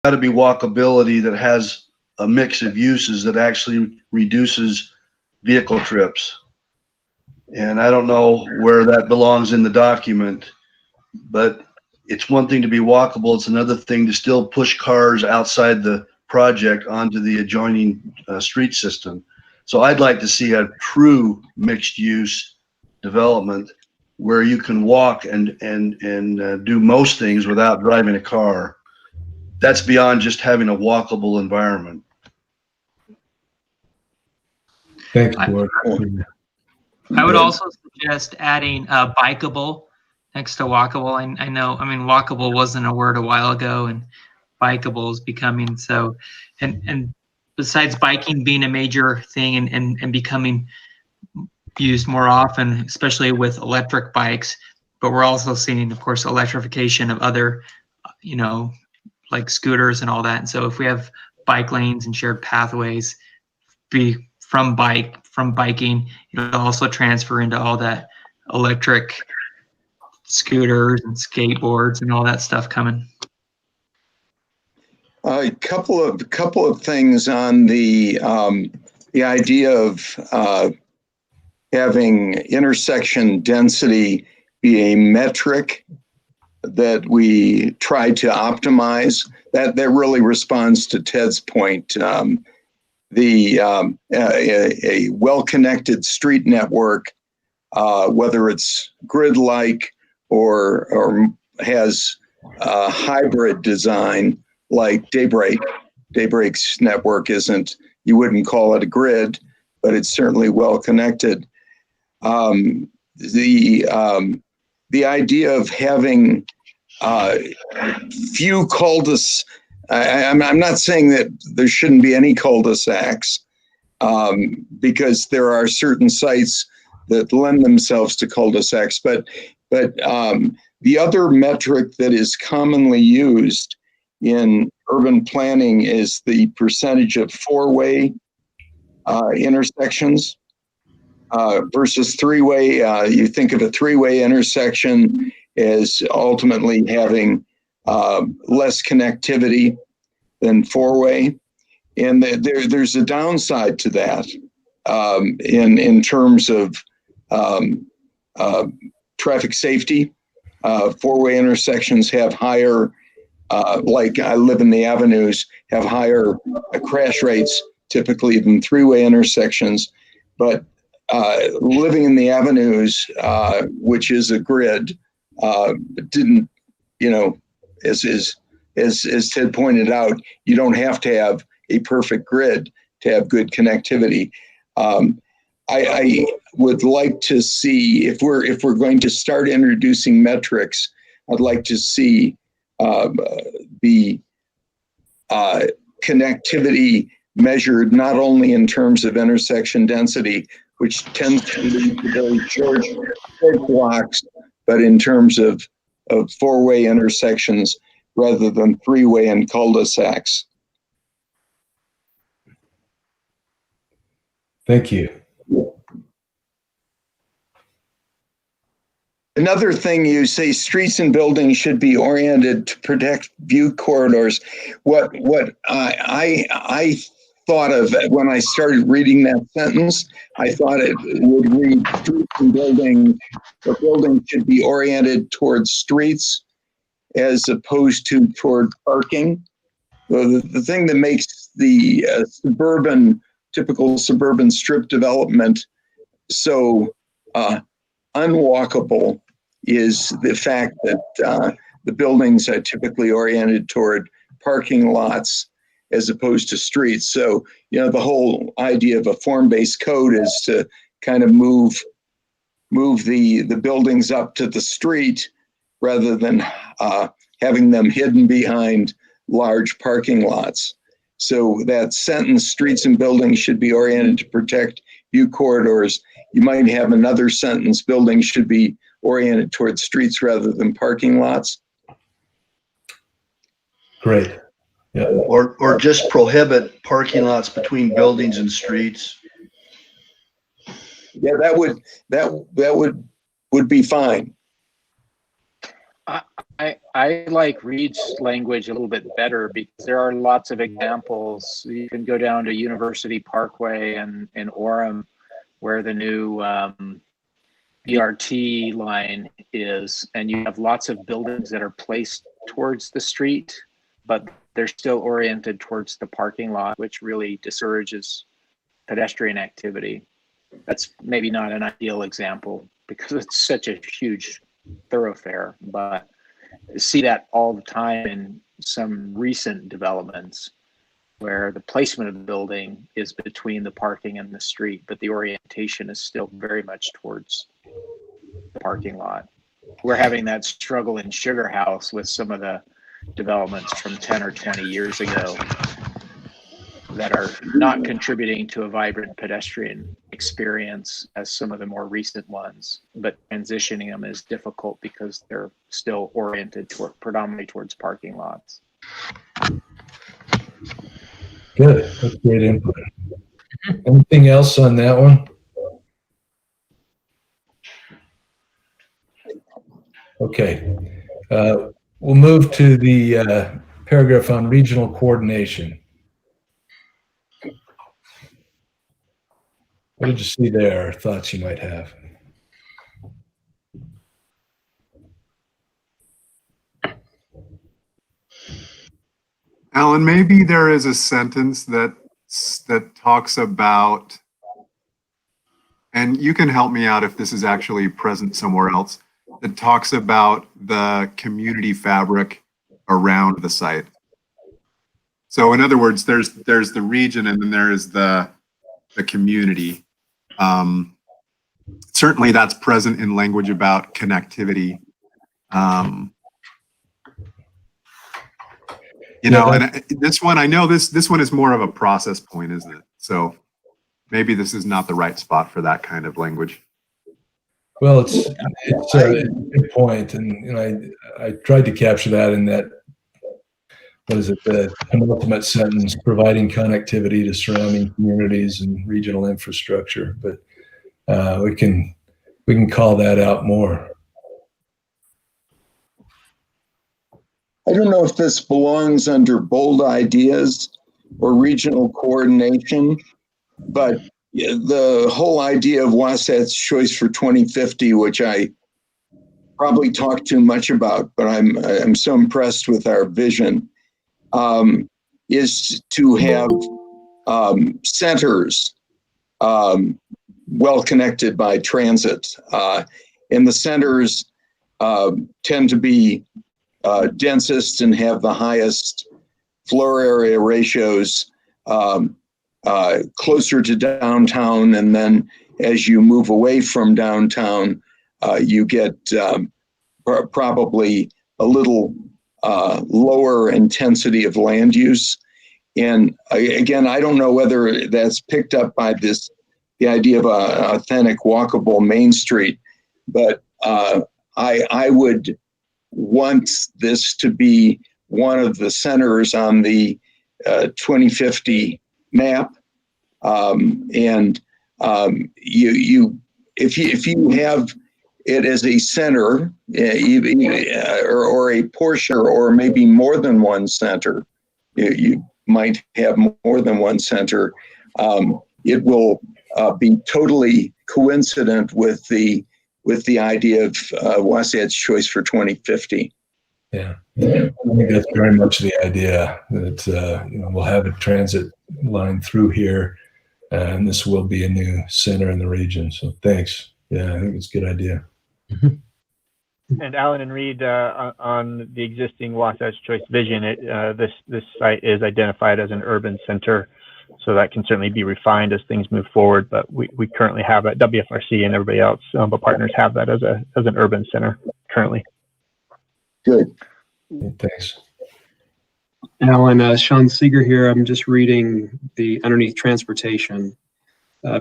got to be walkability that has a mix of uses that actually reduces vehicle trips. And I don't know where that belongs in the document, but it's one thing to be walkable. It's another thing to still push cars outside the project onto the adjoining street system. So I'd like to see a true mixed use development where you can walk and do most things without driving a car. That's beyond just having a walkable environment. Thanks, George. I would also suggest adding bikeable next to walkable. I know, I mean, walkable wasn't a word a while ago, and bikeable is becoming so. And besides biking being a major thing and becoming used more often, especially with electric bikes, but we're also seeing, of course, electrification of other, you know, like scooters and all that. And so if we have bike lanes and shared pathways, from biking, it'll also transfer into all that electric scooters and skateboards and all that stuff coming. A couple of things on the idea of having intersection density be a metric that we try to optimize. That really responds to Ted's point. A well-connected street network, whether it's grid-like or has a hybrid design like Daybreak. Daybreak's network isn't, you wouldn't call it a grid, but it's certainly well-connected. The idea of having few cul-de-sacs, I'm not saying that there shouldn't be any cul-de-sacs, because there are certain sites that lend themselves to cul-de-sacs, but the other metric that is commonly used in urban planning is the percentage of four-way intersections versus three-way. You think of a three-way intersection as ultimately having less connectivity than four-way, and there's a downside to that in terms of traffic safety. Four-way intersections have higher, like I live in the avenues, have higher crash rates typically than three-way intersections, but living in the avenues, which is a grid, didn't, you know, as Ted pointed out, you don't have to have a perfect grid to have good connectivity. I would like to see, if we're going to start introducing metrics, I'd like to see the connectivity measured not only in terms of intersection density, which tends to lead to very short blocks, but in terms of four-way intersections rather than three-way and cul-de-sacs. Thank you. Another thing, you say streets and buildings should be oriented to protect view corridors. What I thought of when I started reading that sentence, I thought it would read streets and buildings. The building should be oriented towards streets as opposed to toward parking. The thing that makes the typical suburban strip development so unwalkable is the fact that the buildings are typically oriented toward parking lots as opposed to streets. So, you know, the whole idea of a form-based code is to kind of move the buildings up to the street rather than having them hidden behind large parking lots. So that sentence, streets and buildings should be oriented to protect view corridors. You might have another sentence, buildings should be oriented towards streets rather than parking lots. Great. Yeah. Or just prohibit parking lots between buildings and streets. Yeah, that would be fine. I like Reed's language a little bit better because there are lots of examples. You can go down to University Parkway and in Orem, where the new BRT line is, and you have lots of buildings that are placed towards the street, but they're still oriented towards the parking lot, which really discourages pedestrian activity. That's maybe not an ideal example because it's such a huge thoroughfare, but see that all the time in some recent developments where the placement of the building is between the parking and the street, but the orientation is still very much towards the parking lot. We're having that struggle in Sugar House with some of the developments from 10 or 20 years ago that are not contributing to a vibrant pedestrian experience as some of the more recent ones, but transitioning them is difficult because they're still oriented predominantly towards parking lots. Good. That's great input. Anything else on that one? Okay. We'll move to the paragraph on regional coordination. What did you see there, or thoughts you might have? Alan, maybe there is a sentence that talks about, and you can help me out if this is actually present somewhere else, that talks about the community fabric around the site. So in other words, there's the region and then there is the community. Certainly that's present in language about connectivity. You know, and this one, I know this one is more of a process point, isn't it? So maybe this is not the right spot for that kind of language. Well, it's a good point, and you know, I tried to capture that in that, what is it, the penultimate sentence, providing connectivity to surrounding communities and regional infrastructure. But we can call that out more. I don't know if this belongs under bold ideas or regional coordination, but the whole idea of Wasatch Choice for 2050, which I probably talked too much about, but I'm so impressed with our vision, is to have centers well connected by transit. And the centers tend to be densest and have the highest floor area ratios closer to downtown. And then as you move away from downtown, you get probably a little lower intensity of land use. And again, I don't know whether that's picked up by the idea of a authentic walkable Main Street, but I would want this to be one of the centers on the 2050 map. And if you have it as a center, or a portion, or maybe more than one center, you might have more than one center. It will be totally coincident with the idea of Wasatch Choice for 2050. Yeah, I think that's very much the idea that we'll have a transit line through here, and this will be a new center in the region. So thanks. Yeah, I think it's a good idea. And Alan and Reed, on the existing Wasatch Choice vision, this site is identified as an urban center, so that can certainly be refined as things move forward. But we currently have at WFRC and everybody else, but partners have that as an urban center currently. Good. Thanks. Alan, Sean Seeger here. I'm just reading the underneath transportation.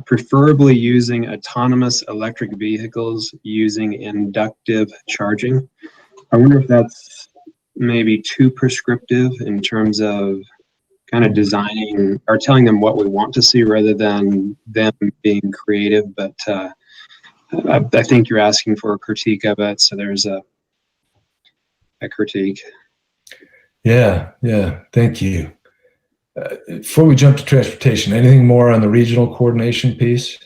Preferably using autonomous electric vehicles using inductive charging. I wonder if that's maybe too prescriptive in terms of kind of designing or telling them what we want to see rather than them being creative. But I think you're asking for a critique of it. So there's critique. Yeah, thank you. Before we jump to transportation, anything more on the regional coordination piece?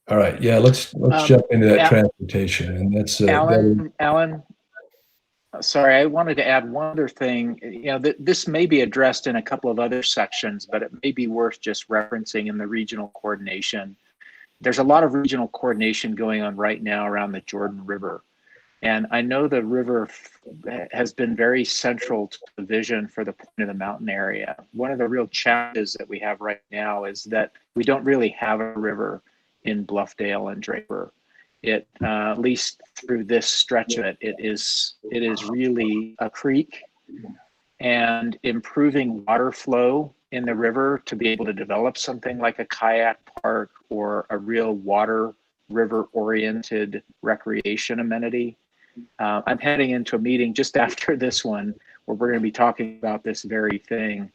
All right, yeah, let's jump into that transportation, and that's Alan, sorry, I wanted to add one other thing. You know, this may be addressed in a couple of other sections, but it may be worth just referencing in the regional coordination. There's a lot of regional coordination going on right now around the Jordan River. And I know the river has been very central to the vision for the Point of the Mountain area. One of the real challenges that we have right now is that we don't really have a river in Bluffdale and Draper. It, at least through this stretch of it, it is really a creek, and improving water flow in the river to be able to develop something like a kayak park or a real water river oriented recreation amenity. I'm heading into a meeting just after this one where we're going to be talking about this very thing.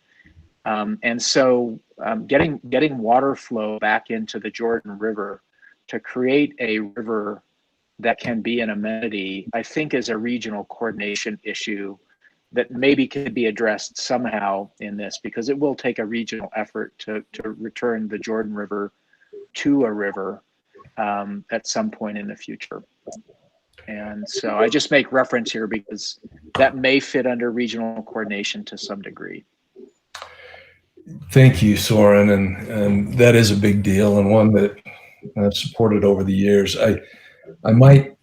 And so getting water flow back into the Jordan River to create a river that can be an amenity, I think is a regional coordination issue that maybe could be addressed somehow in this, because it will take a regional effort to return the Jordan River to a river at some point in the future. And so I just make reference here because that may fit under regional coordination to some degree. Thank you, Soren, and that is a big deal and one that I've supported over the years. I might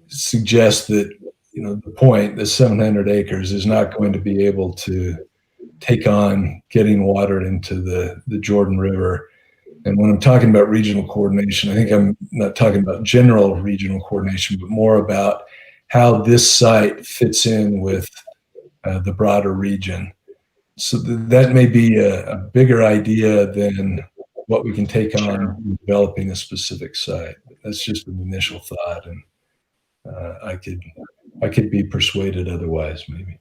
suggest that, you know, the point, the 700 acres is not going to be able to take on getting water into the Jordan River. And when I'm talking about regional coordination, I think I'm not talking about general regional coordination, but more about how this site fits in with the broader region. So that may be a bigger idea than what we can take on in developing a specific site. That's just an initial thought, and I could be persuaded otherwise, maybe.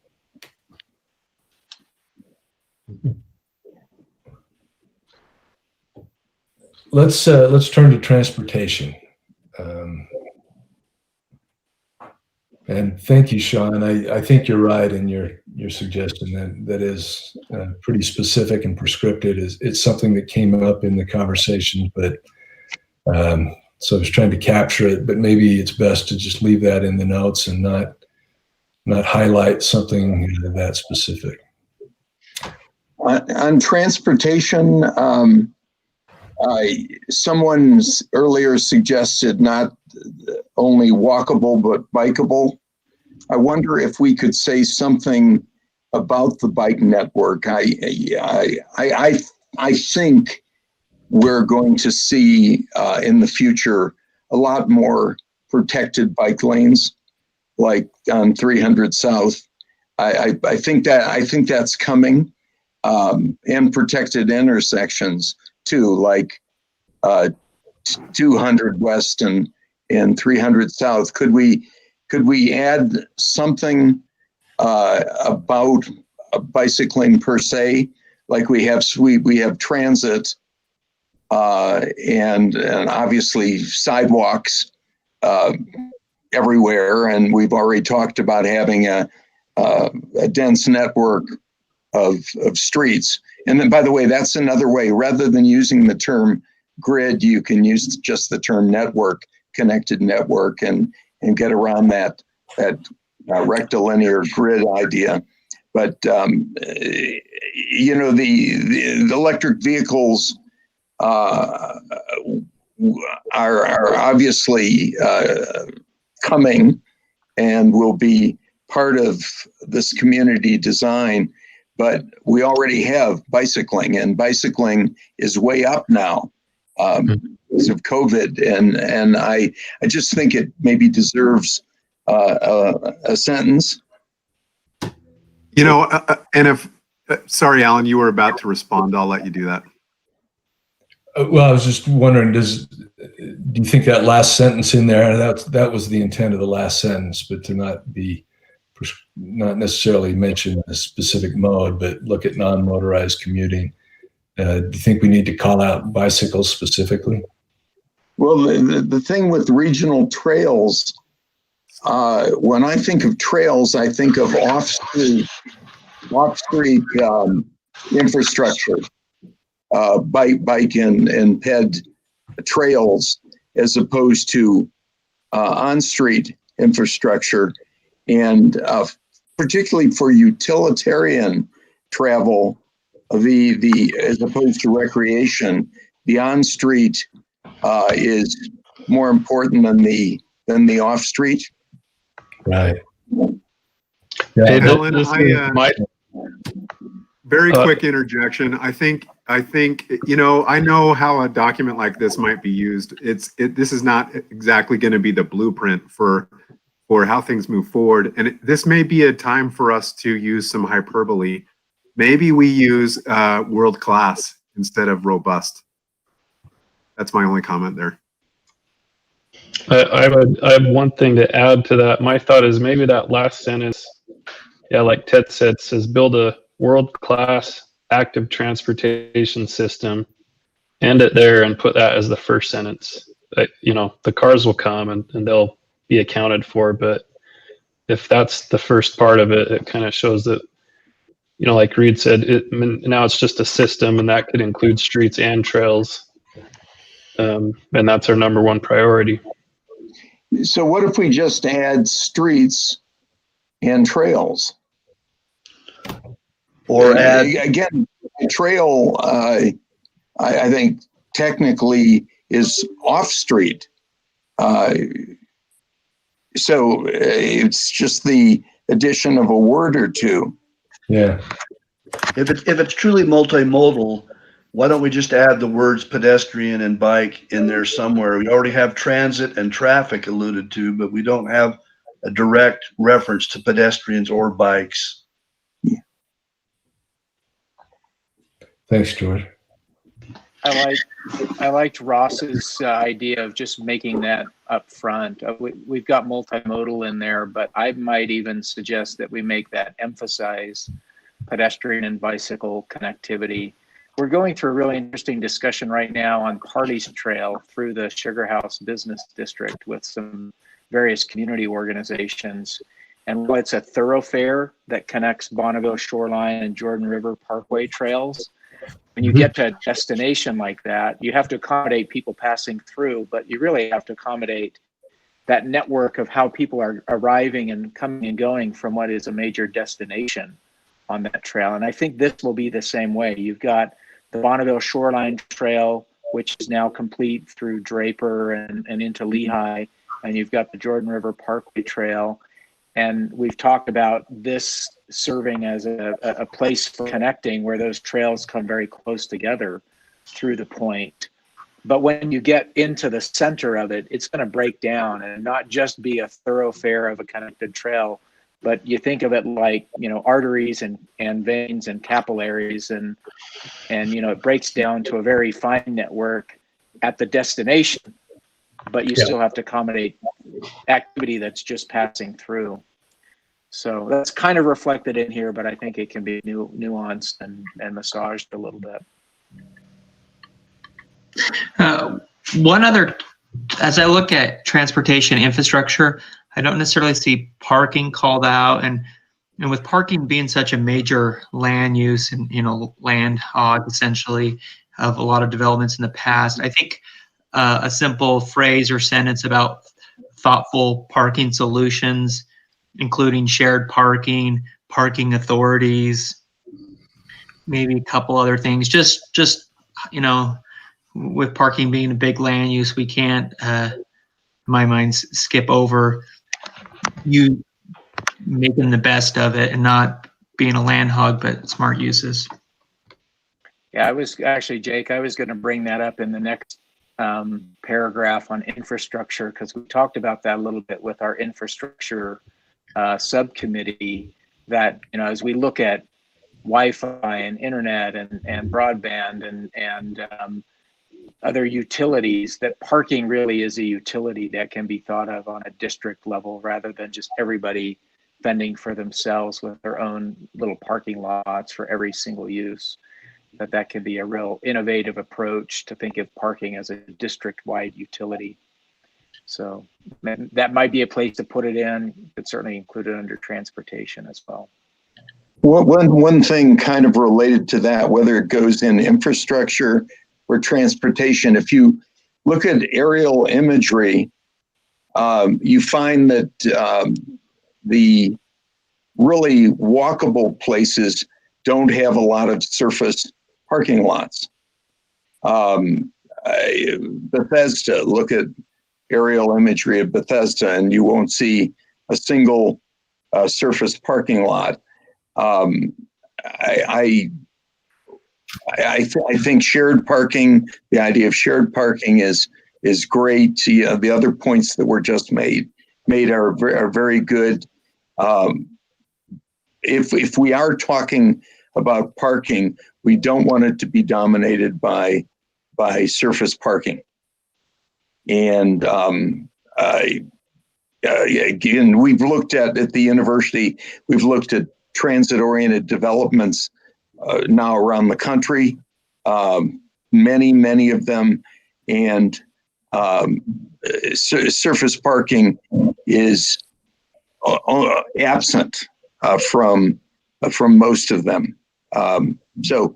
Let's turn to transportation. And thank you, Sean. I think you're right in your suggestion that is pretty specific and prescriptive. It's something that came up in the conversation, but so I was trying to capture it. But maybe it's best to just leave that in the notes and not highlight something that specific. On transportation, someone's earlier suggested not only walkable but bikeable. I wonder if we could say something about the bike network. I think we're going to see in the future a lot more protected bike lanes, like on 300 South. I think that's coming, and protected intersections too, like 200 West and 300 South. Could we add something about bicycling per se, like we have transit and obviously sidewalks everywhere, and we've already talked about having a dense network of streets. And then, by the way, that's another way. Rather than using the term grid, you can use just the term network, connected network, and get around that rectilinear grid idea. But you know, the electric vehicles are obviously coming and will be part of this community design. But we already have bicycling, and bicycling is way up now because of COVID. And I just think it maybe deserves a sentence. You know, and if, sorry, Alan, you were about to respond. I'll let you do that. Well, I was just wondering, do you think that last sentence in there, that was the intent of the last sentence, but to not necessarily mention a specific mode, but look at non-motorized commuting. Do you think we need to call out bicycles specifically? Well, the thing with regional trails When I think of trails, I think of off-street infrastructure, bike and ped trails, as opposed to on-street infrastructure. And particularly for utilitarian travel, as opposed to recreation, the on-street is more important than the off-street. Right. Hey, Yeah. Ellen, this I, is my very quick interjection. I think, you know, I know how a document like this might be used. This is not exactly going to be the blueprint for how things move forward. And this may be a time for us to use some hyperbole. Maybe we use world-class instead of robust. That's my only comment there. I have one thing to add to that. My thought is maybe that last sentence, yeah, like Ted said, says build a world-class active transportation system. End it there and put that as the first sentence. You know, the cars will come and they'll be accounted for. But if that's the first part of it, it kind of shows that, you know, like Reed said, now it's just a system, and that could include streets and trails. And that's our number one priority. So what if we just add streets and trails? Or add, Again, trail, I think technically is off-street. So it's just the addition of a word or two. Yeah. if it's truly multimodal, why don't we just add the words pedestrian and bike in there somewhere? We already have transit and traffic alluded to, but we don't have a direct reference to pedestrians or bikes. Thanks, George. I liked Ross's idea of just making that up front. We've got multimodal in there, but I might even suggest that we make that emphasize pedestrian and bicycle connectivity. We're going through a really interesting discussion right now on Parties Trail through the Sugar House Business District with some various community organizations. And while it's a thoroughfare that connects Bonneville Shoreline and Jordan River Parkway trails, when you get to a destination like that, you have to accommodate people passing through, but you really have to accommodate that network of how people are arriving and coming and going from what is a major destination on that trail. And I think this will be the same way. You've got the Bonneville Shoreline Trail, which is now complete through Draper and into Lehigh, and you've got the Jordan River Parkway Trail. And we've talked about this serving as a place for connecting where those trails come very close together through the point. But when you get into the center of it, it's going to break down and not just be a thoroughfare of a connected trail, but you think of it like, you know, arteries and veins and capillaries, and you know, it breaks down to a very fine network at the destination, but you still have to accommodate activity that's just passing through. So that's kind of reflected in here, but I think it can be nuanced and massaged a little bit. One other, as I look at transportation infrastructure, I don't necessarily see parking called out, and with parking being such a major land use and, you know, land hog essentially of a lot of developments in the past, I think a simple phrase or sentence about thoughtful parking solutions, including shared parking, parking authorities, maybe a couple other things. Just you know, with parking being a big land use, we can't, in my mind, skip over you making the best of it and not being a land hog, but smart uses. Yeah, I was actually, Jake, I was going to bring that up in the next paragraph on infrastructure, because we talked about that a little bit with our infrastructure subcommittee, that, you know, as we look at Wi-Fi and internet and broadband and other utilities, that parking really is a utility that can be thought of on a district level rather than just everybody fending for themselves with their own little parking lots for every single use. That can be a real innovative approach to think of parking as a district-wide utility. So that might be a place to put it in, but certainly include it under transportation as well. One thing kind of related to that, whether it goes in infrastructure or transportation, if you look at aerial imagery, you find that the really walkable places don't have a lot of surface parking lots. Bethesda, look at aerial imagery of Bethesda and you won't see a single surface parking lot. I think shared parking, the idea of shared parking is great. The other points that were just made are very good. If we are talking about parking, we don't want it to be dominated by surface parking. And again, we've looked at the university, we've looked at transit-oriented developments now around the country, many of them, and surface parking is absent from most of them. So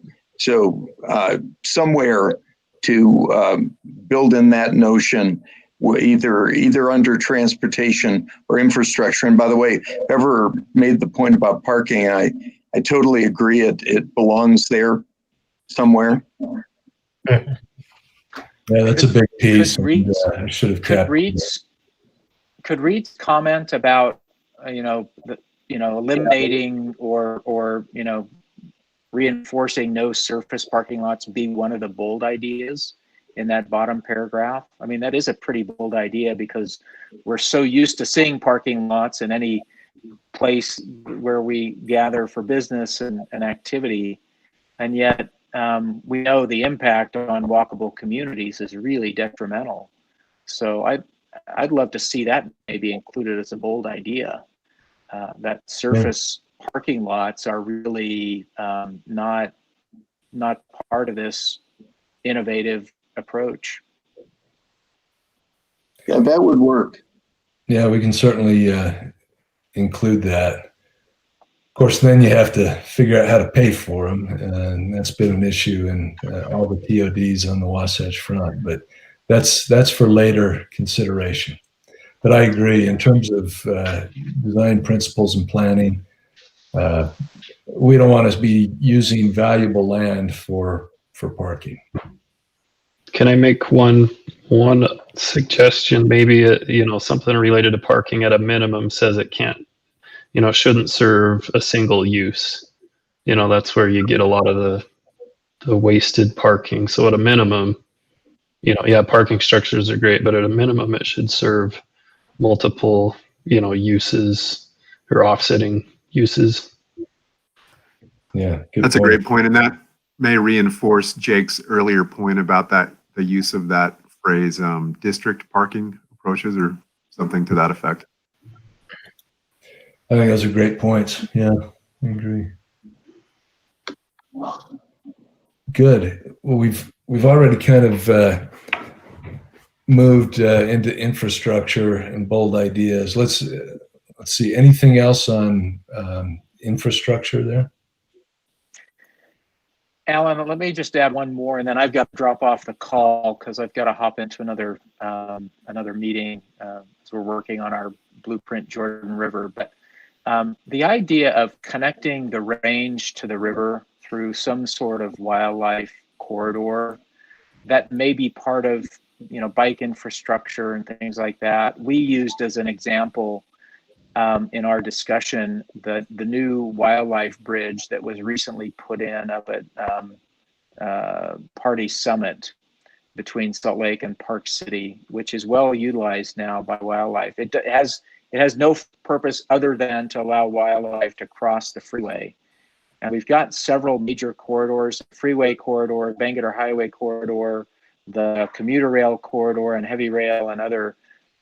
somewhere to build in that notion, either under transportation or infrastructure. And by the way, whoever made the point about parking, I totally agree. It belongs there somewhere. Yeah, that's a big piece. I should have Could Reed's comment about eliminating or reinforcing no surface parking lots be one of the bold ideas in that bottom paragraph? I mean, that is a pretty bold idea because we're so used to seeing parking lots in any place where we gather for business and activity. And yet we know the impact on walkable communities is really detrimental. So I'd love to see that maybe included as a bold idea, that surface parking lots are really not part of this innovative approach. Yeah, that would work. Yeah, we can certainly include that. Of course, then you have to figure out how to pay for them, and that's been an issue in all the TODs on the Wasatch Front. But that's for later consideration. But I agree in terms of design principles and planning. We don't want to be using valuable land for parking. Can I make one suggestion? Maybe something related to parking at a minimum says it can't, shouldn't serve a single use. That's where you get a lot of the wasted parking. So at a minimum, parking structures are great, but at a minimum, it should serve multiple, uses or offsetting uses. Yeah, that's a great point, and that may reinforce Jake's earlier point about the use of that phrase, district parking approaches or something to that effect. I think those are great points. Yeah, I agree. Good. Well, we've already kind of moved into infrastructure and bold ideas. Let's see. Anything else on infrastructure there? Alan, let me just add one more, and then I've got to drop off the call because I've got to hop into another meeting as we're working on our Blueprint Jordan River. But the idea of connecting the range to the river through some sort of wildlife corridor that may be part of bike infrastructure and things like that. We used as an example in our discussion the new wildlife bridge that was recently put in up at Party Summit between Salt Lake and Park City, which is well utilized now by wildlife. It has no purpose other than to allow wildlife to cross the freeway. And we've got several major corridors: freeway corridor, Bangerter Highway corridor, the commuter rail corridor, and heavy rail, and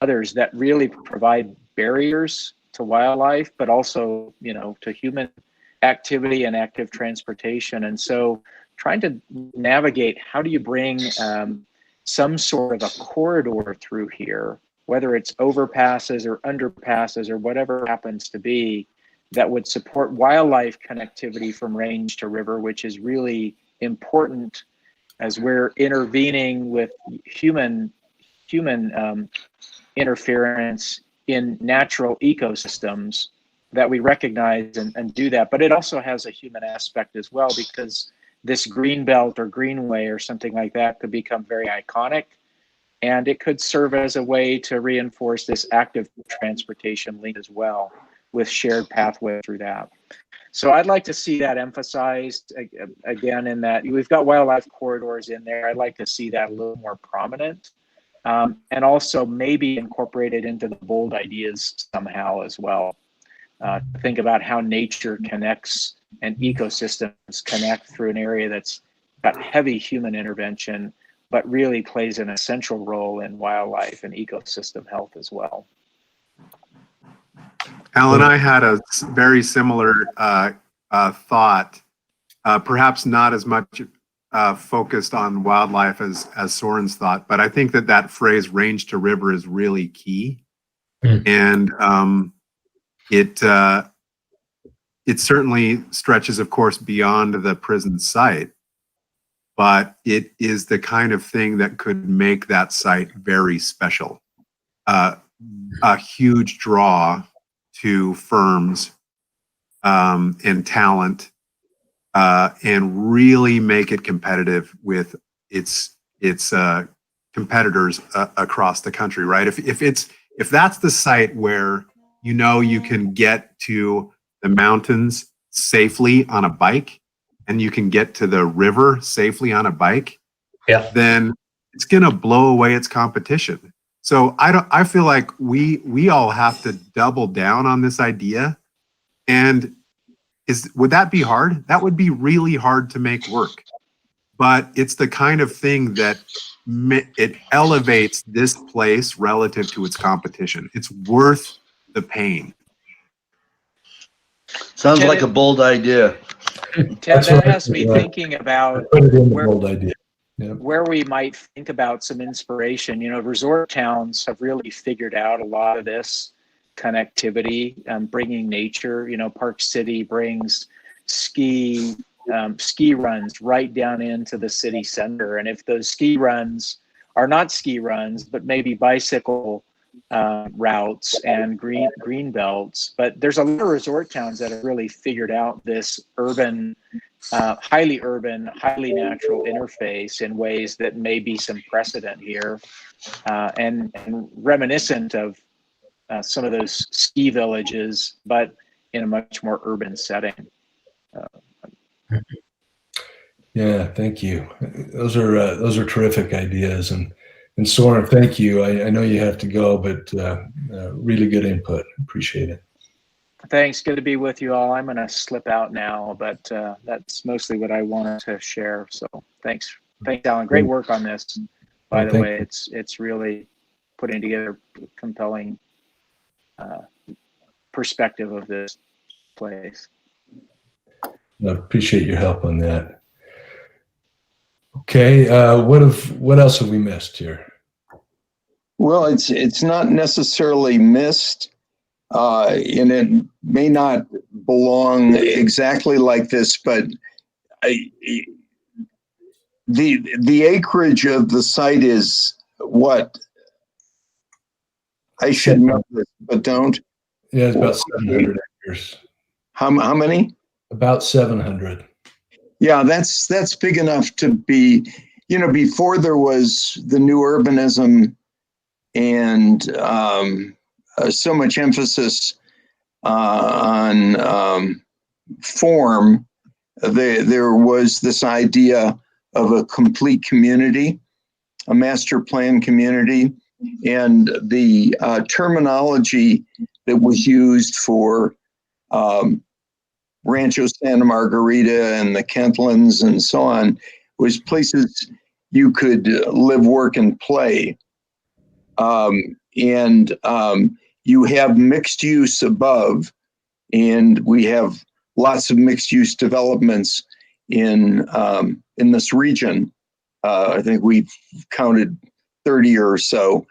others that really provide barriers to wildlife, but also, to human activity and active transportation. And so trying to navigate, how do you bring some sort of a corridor through here whether it's overpasses or underpasses or whatever happens to be, that would support wildlife connectivity from range to river, which is really important as we're intervening with human interference in natural ecosystems, that we recognize and do that. But it also has a human aspect as well, because this green belt or greenway or something like that could become very iconic, and it could serve as a way to reinforce this active transportation link as well, with shared pathway through that. So I'd like to see that emphasized again, in that we've got wildlife corridors in there. I'd like to see that a little more prominent, and also maybe incorporated into the bold ideas somehow as well. Think about how nature connects and ecosystems connect through an area that's got heavy human intervention, but really plays an essential role in wildlife and ecosystem health as well. Alan, I had a very similar thought, perhaps not as much focused on wildlife as Soren's thought, but I think that phrase range to river is really key. And it certainly stretches, of course, beyond the prison site, but it is the kind of thing that could make that site very special. A huge draw to firms and talent, and really make it competitive with its competitors across the country, right? If that's the site where you can get to the mountains safely on a bike, and you can get to the river safely on a bike, then it's gonna blow away its competition. So I feel like we all have to double down on this idea. And would that be hard? That would be really hard to make work. But it's the kind of thing that it elevates this place relative to its competition. It's worth the pain. Sounds like a bold idea. Ted, that has me thinking about Put it in the bold idea. Yep. where we might think about some inspiration. Resort towns have really figured out a lot of this connectivity, bringing nature. Park City brings ski runs right down into the city center. And if those ski runs are not ski runs, but maybe bicycle routes and green belts, but there's a lot of resort towns that have really figured out this highly urban, highly natural interface in ways that may be some precedent here, and reminiscent of some of those ski villages, but in a much more urban setting. Yeah, thank you. Those are terrific ideas, and Soren, thank you. I know you have to go, but really good input. Appreciate it. Thanks. Good to be with you all. I'm going to slip out now, but that's mostly what I wanted to share. So thanks, Alan. Great work on this. By the way, it's really putting together a compelling perspective of this place. I appreciate your help on that. Okay, what else have we missed here? Well, it's not necessarily missed, and it may not belong exactly like this, but the acreage of the site is what? I should know this, but don't. Yeah, it's about 700 acres. How many? About 700. Yeah, that's big enough to be, before there was the new urbanism and so much emphasis on form, there was this idea of a complete community, a master plan community, and the terminology that was used for Rancho Santa Margarita and the Kentlands and so on was places you could live, work, and play. You have mixed use above, and we have lots of mixed use developments in this region. I think we've counted 30 or so.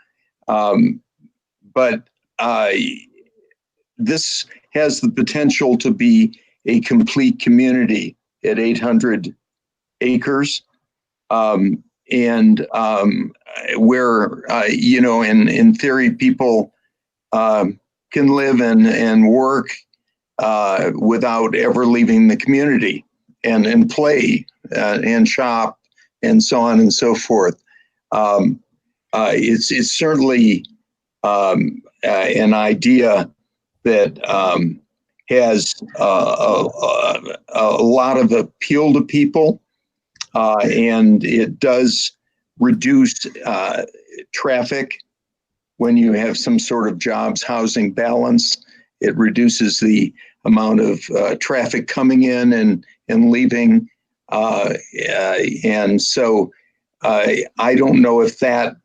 but this has the potential to be a complete community at 800 acres. Where, in theory, people can live and work without ever leaving the community and play and shop and so on and so forth. It's certainly an idea that has a lot of appeal to people, and it does reduce traffic when you have some sort of jobs housing balance. It reduces the amount of traffic coming in and leaving, and so I don't know if that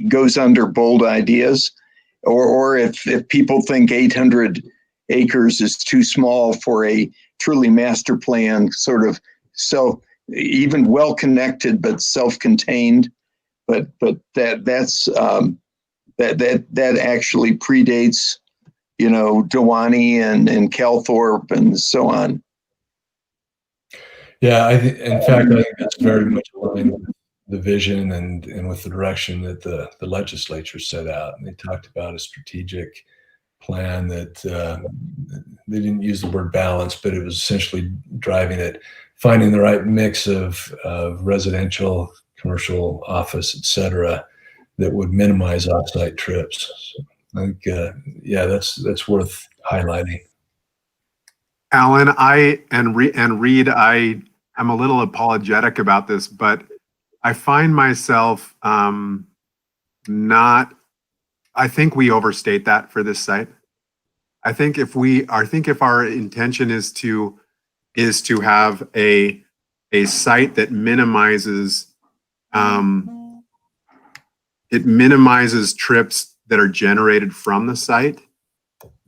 goes under bold ideas, or if people think 800 acres is too small for a truly master plan, sort of even well connected but self-contained. But that actually predates, Dewani and Calthorpe and so on. Yeah, in fact, I think that's very much aligned with the vision and with the direction that the legislature set out. And they talked about a strategic plan that they didn't use the word balance, but it was essentially driving it, finding the right mix of residential, commercial, office, et cetera, that would minimize off-site trips. So I think, that's worth highlighting. Alan, Reed, I'm a little apologetic about this, but I find myself I think we overstate that for this site. I think if our intention is to have a site that minimizes trips that are generated from the site,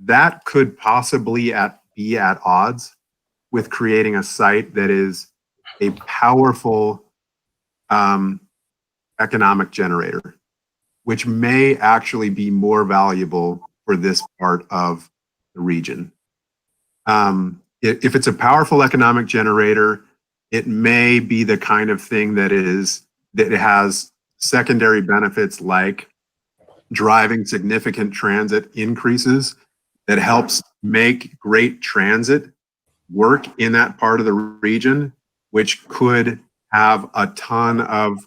that could possibly be at odds with creating a site that is a powerful economic generator, which may actually be more valuable for this part of the region. If it's a powerful economic generator, it may be the kind of thing that has secondary benefits like driving significant transit increases that helps make great transit work in that part of the region, which could have a ton of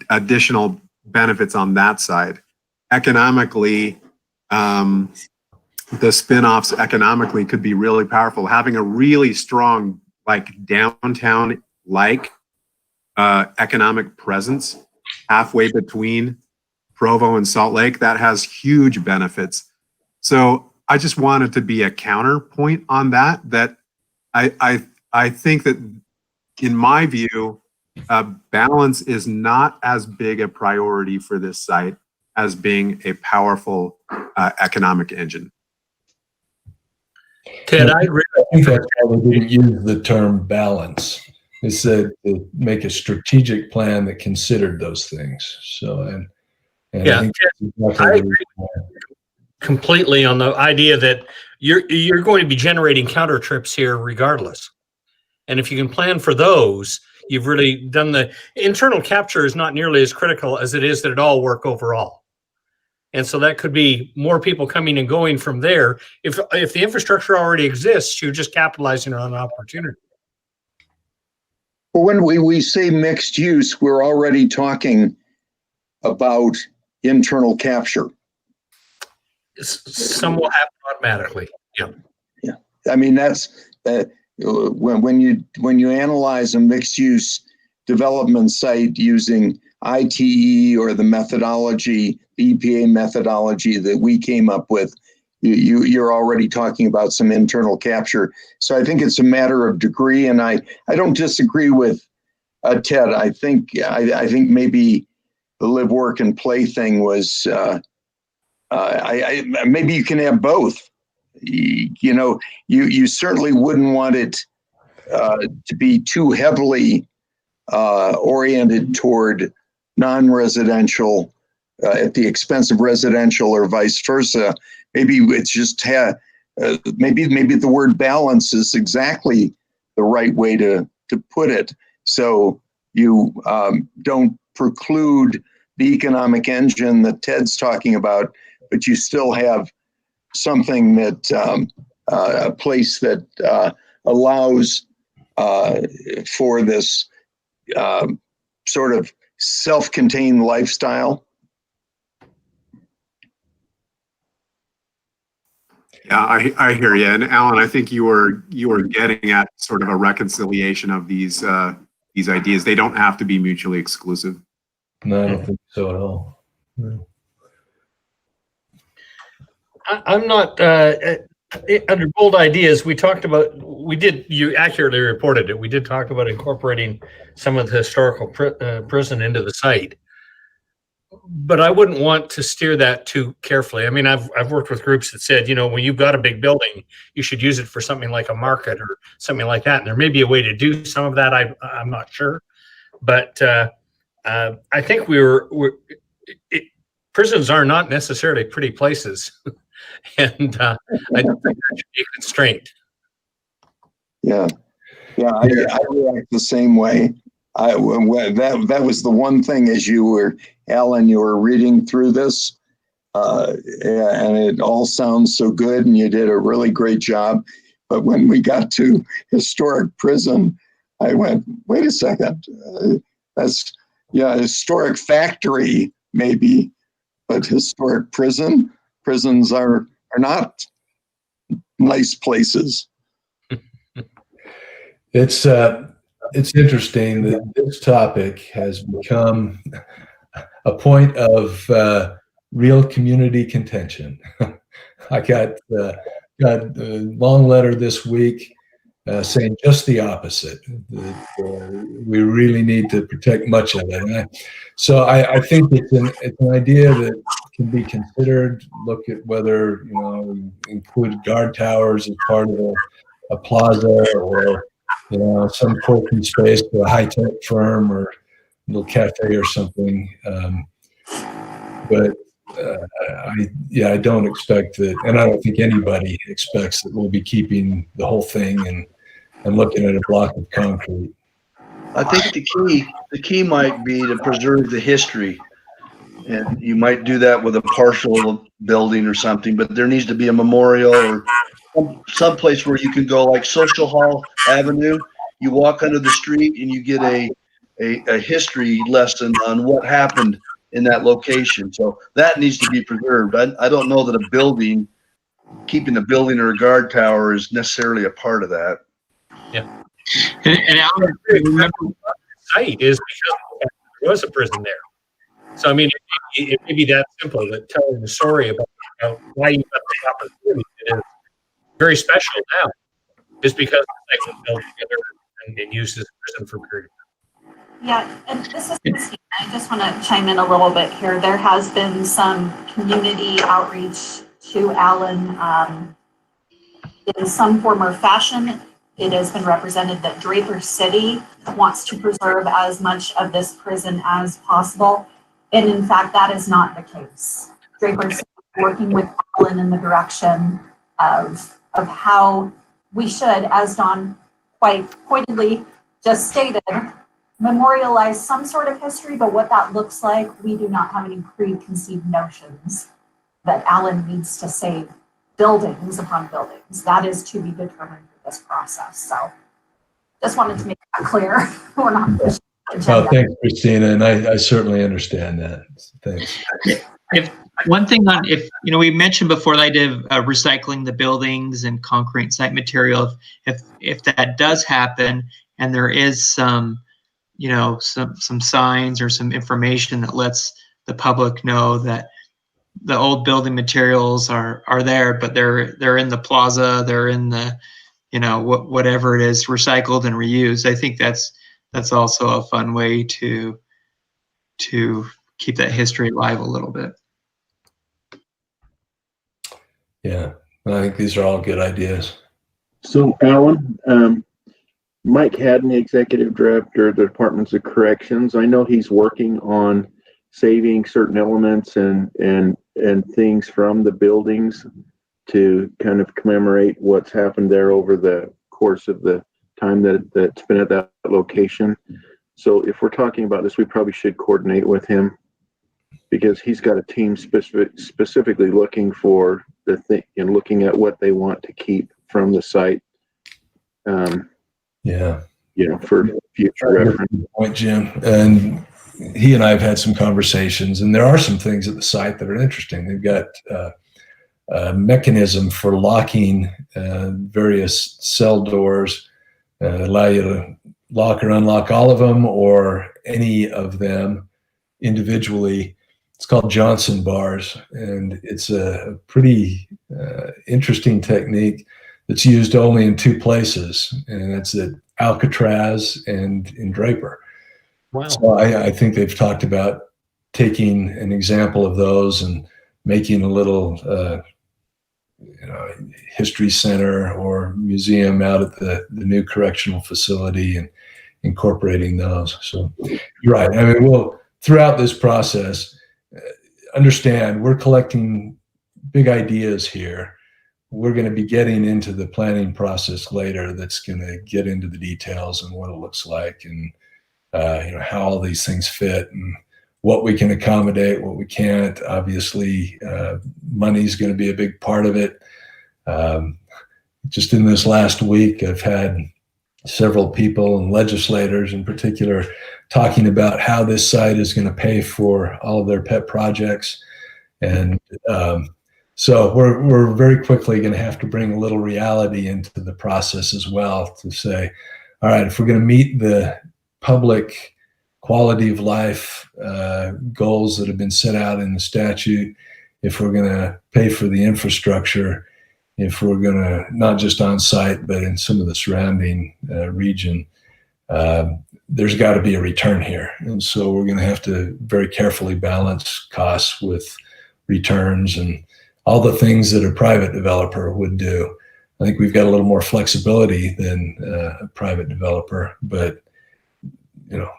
additional benefits on that side. Economically, the spin-offs economically could be really powerful. Having a really strong, downtown economic presence halfway between Provo and Salt Lake, that has huge benefits. So I just wanted to be a counterpoint on that I think that, in my view, balance is not as big a priority for this site as being a powerful economic engine. Ted, I agree. I think that's why they didn't use the term balance. They said to make a strategic plan that considered those things. So, and Yeah, I agree completely on the idea that you're going to be generating counter trips here regardless. And if you can plan for those, you've really done the internal capture is not nearly as critical as it is that it all work overall. And so that could be more people coming and going from there. If the infrastructure already exists, you're just capitalizing on an opportunity. Well, when we say mixed use, we're already talking about internal capture. Some will happen automatically. Yeah. Yeah. I mean, that's when you analyze a mixed use development site using ITE or the methodology, the EPA methodology that we came up with, you're already talking about some internal capture. So I think it's a matter of degree, and I don't disagree with Ted. I think maybe the live, work, and play thing was maybe you can have both. You certainly wouldn't want it to be too heavily oriented toward non-residential at the expense of residential or vice versa. Maybe it's just maybe the word balance is exactly the right way to put it. So you don't preclude the economic engine that Ted's talking about, but you still have something that a place that allows for this sort of self-contained lifestyle. Yeah, I hear you. And Alan, I think you were getting at sort of a reconciliation of these ideas. They don't have to be mutually exclusive. No, I don't think so at all. No. I'm not under bold ideas. We talked about, you accurately reported it. We did talk about incorporating some of the historical prison into the site, but I wouldn't want to steer that too carefully. I mean, I've worked with groups that said, when you've got a big building, you should use it for something like a market or something like that. And there may be a way to do some of that. I'm not sure, but I think prisons are not necessarily pretty places. And I don't think that should be a constraint. Yeah, I react the same way. That was the one thing as you were reading through this, and it all sounds so good, and you did a really great job. But when we got to historic prison, I went, wait a second, that's historic factory maybe, but historic prisons are not nice places. It's interesting that this topic has become a point of real community contention. I got a long letter this week saying just the opposite. That we really need to protect much of it. So I think it's an idea that can be considered. Look at whether include guard towers as part of a plaza, or some co-working space for a high-tech firm or a little cafe or something. But I don't expect that, and I don't think anybody expects that we'll be keeping the whole thing and looking at a block of concrete. I think the key might be to preserve the history, and you might do that with a partial building or something. But there needs to be a memorial or some place where you can go, like Social Hall Avenue. You walk under the street and you get a history lesson on what happened in that location. So that needs to be preserved. I don't know that a building, keeping a building or a guard tower is necessarily a part of that. Yeah. And Alan, remember, the site is because there was a prison there. So, I mean, it may be that simple, that telling the story about why you got the opportunity is very special now, just because the site was built together and used as a prison for a period of time. Yeah, and this is Christine. I just want to chime in a little bit here. There has been some community outreach to Alan in some form or fashion. It has been represented that Draper City wants to preserve as much of this prison as possible. And in fact, that is not the case. Draper City is working with Alan in the direction of how we should, as Don quite pointedly just stated, memorialize some sort of history, but what that looks like, we do not have any preconceived notions that Alan needs to save buildings upon buildings. That is to be determined through this process. So just wanted to make that clear. We're not pushing the agenda. Oh, thanks, Christina, and I certainly understand that. Thanks. If one thing we mentioned before the idea of recycling the buildings and concrete site material, if that does happen and there is some signs or some information that lets the public know that the old building materials are there, but they're in the plaza, they're in the, whatever it is, recycled and reused. I think that's also a fun way to keep that history alive a little bit. Yeah, I think these are all good ideas. So, Alan, Mike Hadney, Executive Director of the Departments of Corrections, I know he's working on saving certain elements and things from the buildings to kind of commemorate what's happened there over the course of the time that's been at that location. So if we're talking about this, we probably should coordinate with him, because he's got a team specifically looking for the thing and looking at what they want to keep from the site. Yeah. For future reference. Good point, Jim. And he and I have had some conversations, and there are some things at the site that are interesting. They've got a mechanism for locking various cell doors, allow you to lock or unlock all of them or any of them individually. It's called Johnson bars, and it's a pretty interesting technique that's used only in two places, and that's at Alcatraz and in Draper. Wow. So I think they've talked about taking an example of those and making a little history center or museum out at the new correctional facility and incorporating those. So you're right. I mean, throughout this process, understand we're collecting big ideas here. We're going to be getting into the planning process later that's going to get into the details and what it looks like and how all these things fit and what we can accommodate, what we can't. Obviously, money is going to be a big part of it. Just in this last week, I've had several people and legislators in particular talking about how this site is going to pay for all of their pet projects. And so we're very quickly going to have to bring a little reality into the process as well to say, all right, if we're going to meet the public quality of life goals that have been set out in the statute, if we're going to pay for the infrastructure, if we're going to, not just on site, but in some of the surrounding region, there's got to be a return here. And so we're going to have to very carefully balance costs with returns and all the things that a private developer would do. I think we've got a little more flexibility than a private developer, but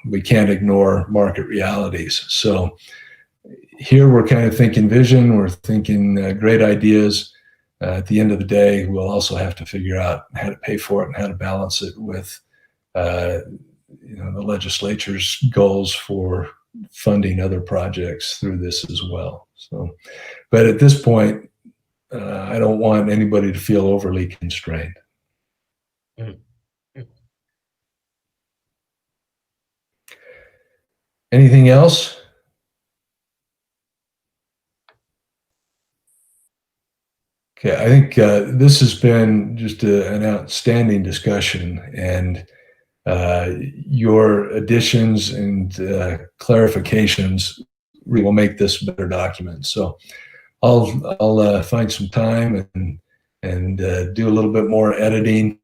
we can't ignore market realities. So here we're kind of thinking vision, we're thinking great ideas. At the end of the day, we'll also have to figure out how to pay for it and how to balance it with the legislature's goals for funding other projects through this as well. So, but at this point, I don't want anybody to feel overly constrained. Anything else? Okay, I think this has been just an outstanding discussion, and your additions and clarifications will make this a better document. So I'll find some time and do a little bit more editing.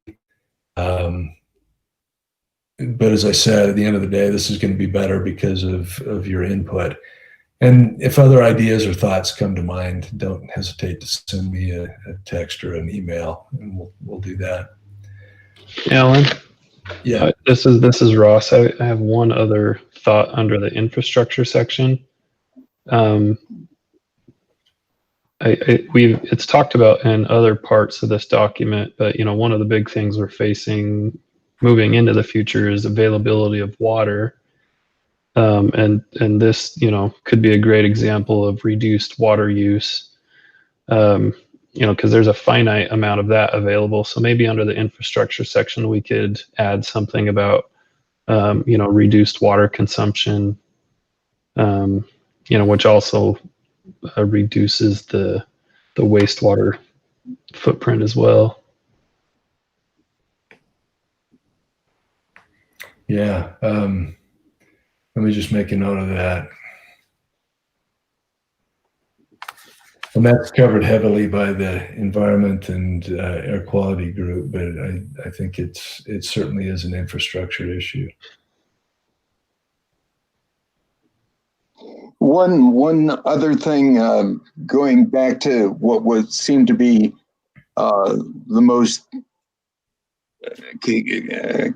But as I said, at the end of the day, this is going to be better because of your input. And if other ideas or thoughts come to mind, don't hesitate to send me a text or an email, and we'll do that. Alan? Yeah. This is Ross. I have one other thought under the infrastructure section. It's talked about in other parts of this document, but one of the big things we're facing moving into the future is availability of water. And this, could be a great example of reduced water use, because there's a finite amount of that available. So maybe under the infrastructure section, we could add something about, reduced water consumption, which also reduces the wastewater footprint as well. Yeah. Let me just make a note of that. And that's covered heavily by the environment and air quality group, but I think it certainly is an infrastructure issue. One other thing, going back to what would seem to be the most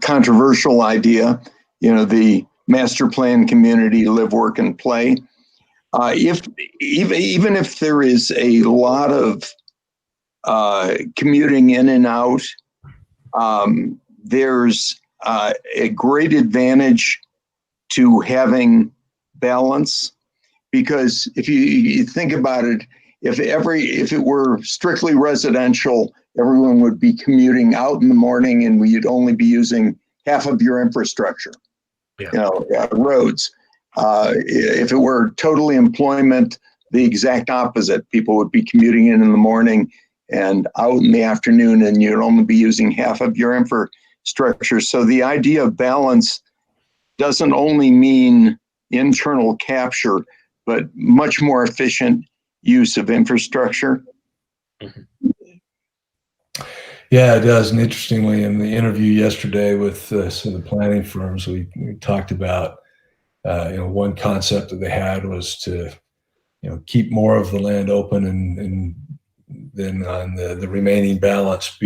controversial idea, the master plan community live, work, and play. If even if there is a lot of commuting in and out, there's a great advantage to having balance, because if you think about it, if it were strictly residential, everyone would be commuting out in the morning and you'd only be using half of your infrastructure, Yeah. Roads. If it were totally employment, the exact opposite. People would be commuting in the morning and out in the afternoon, and you'd only be using half of your infrastructure. So the idea of balance doesn't only mean internal capture, but much more efficient use of infrastructure. Yeah, it does. And interestingly, in the interview yesterday with some of the planning firms, we talked about, one concept that they had was to, keep more of the land open and then on the remaining balance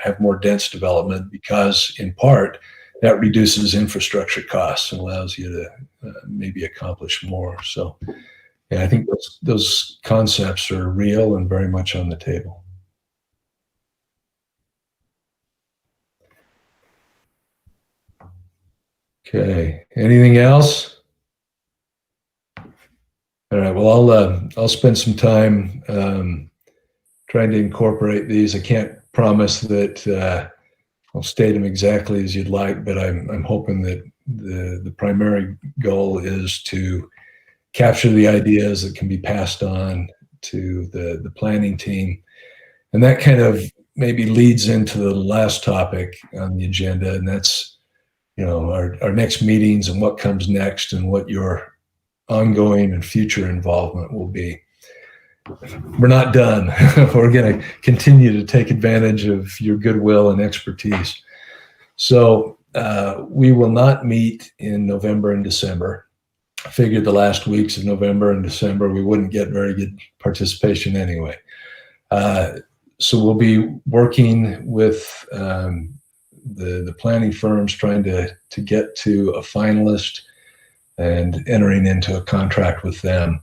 have more dense development, because in part that reduces infrastructure costs and allows you to maybe accomplish more. So yeah, I think those concepts are real and very much on the table. Okay, anything else? All right, well, I'll spend some time trying to incorporate these. I can't promise that I'll state them exactly as you'd like, but I'm hoping that the primary goal is to capture the ideas that can be passed on to the planning team. And that kind of maybe leads into the last topic on the agenda, and that's, our next meetings and what comes next and what your ongoing and future involvement will be. We're not done. We're going to continue to take advantage of your goodwill and expertise. So we will not meet in November and December. I figured the last weeks of November and December, we wouldn't get very good participation anyway. So we'll be working with the planning firms, trying to get to a finalist and entering into a contract with them.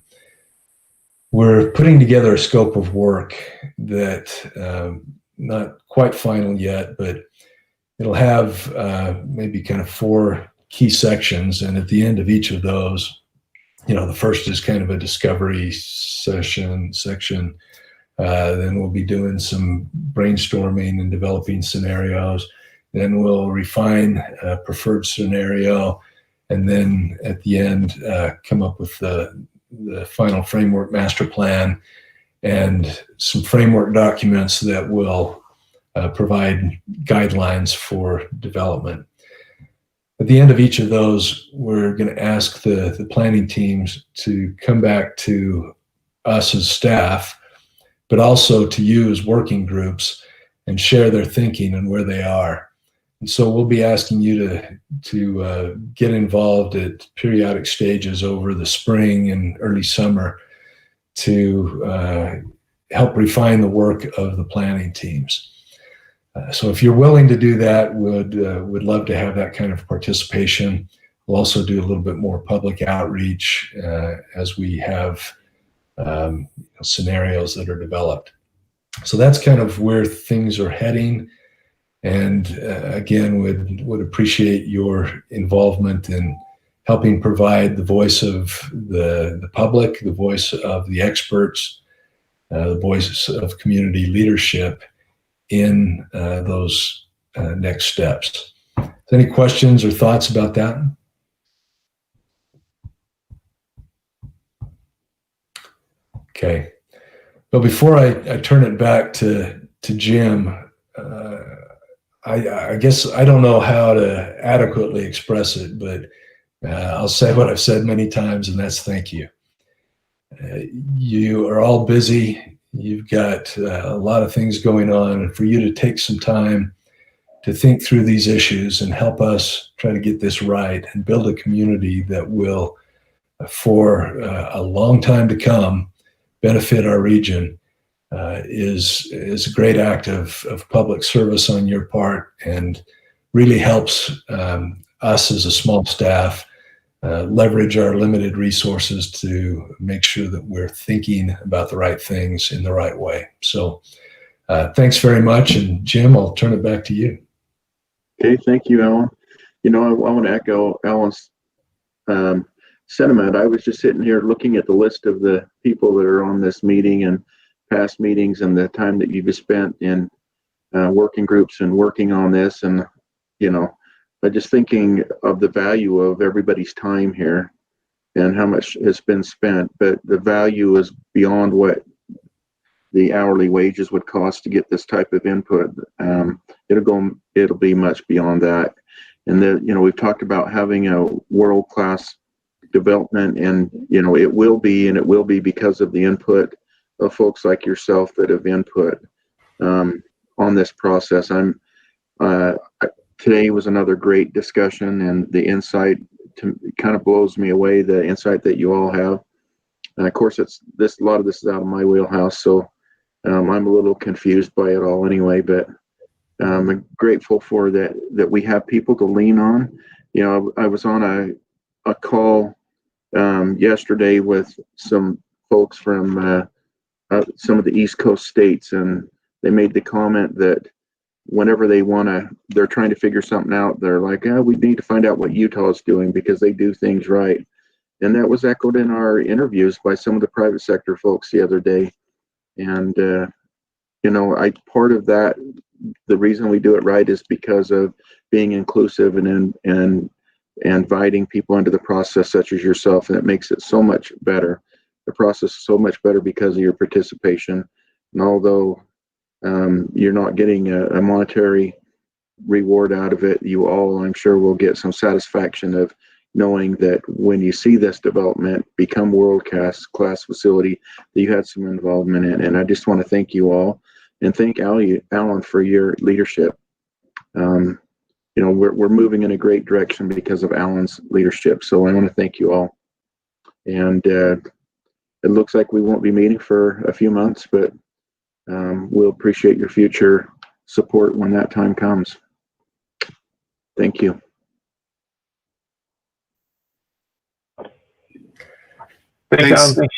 We're putting together a scope of work that not quite final yet, but it'll have maybe kind of 4 key sections. And at the end of each of those, the first is kind of a discovery section. Then we'll be doing some brainstorming and developing scenarios. Then we'll refine a preferred scenario. And then at the end, come up with the final framework master plan and some framework documents that will provide guidelines for development. At the end of each of those, we're going to ask the planning teams to come back to us as staff, but also to you as working groups, and share their thinking and where they are. And so we'll be asking you to get involved at periodic stages over the spring and early summer to help refine the work of the planning teams. So if you're willing to do that, would love to have that kind of participation. We'll also do a little bit more public outreach as we have scenarios that are developed. So that's kind of where things are heading. And again, would appreciate your involvement in helping provide the voice of the public, the voice of the experts, the voice of community leadership in those next steps. Any questions or thoughts about that? Okay. But before I turn it back to Jim, I guess I don't know how to adequately express it, but I'll say what I've said many times, and that's thank you. You are all busy. You've got a lot of things going on, and for you to take some time to think through these issues and help us try to get this right and build a community that will, for a long time to come, benefit our region is a great act of public service on your part, and really helps us as a small staff leverage our limited resources to make sure that we're thinking about the right things in the right way. So thanks very much. And Jim, I'll turn it back to you. Okay, thank you, Alan. You know, I want to echo Alan's sentiment. I was just sitting here looking at the list of the people that are on this meeting and past meetings and the time that you've spent in working groups and working on this. And, you know, I'm just thinking of the value of everybody's time here and how much has been spent, but the value is beyond what the hourly wages would cost to get this type of input. It'll be much beyond that. And then, you know, we've talked about having a world-class development, and, you know, it will be because of the input of folks like yourself that have input on this process. Today was another great discussion, and the insight kind of blows me away, the insight that you all have. And of course, a lot of this is out of my wheelhouse, so I'm a little confused by it all anyway, but I'm grateful for that we have people to lean on. You know, I was on a call yesterday with some folks from some of the East Coast states, and they made the comment that whenever they're trying to figure something out, they're like, we need to find out what Utah is doing because they do things right. And that was echoed in our interviews by some of the private sector folks the other day. And, you know, part of that, the reason we do it right is because of being inclusive and inviting people into the process, such as yourself, and it makes it so much better. The process is so much better because of your participation. And although you're not getting a monetary reward out of it, you all, I'm sure, will get some satisfaction of knowing that when you see this development become world-class facility, that you had some involvement in. And I just want to thank you all and thank Alan for your leadership. You know, we're moving in a great direction because of Alan's leadership. So I want to thank you all. And it looks like we won't be meeting for a few months, but we'll appreciate your future support when that time comes. Thank you. Thanks, Alan. Thanks.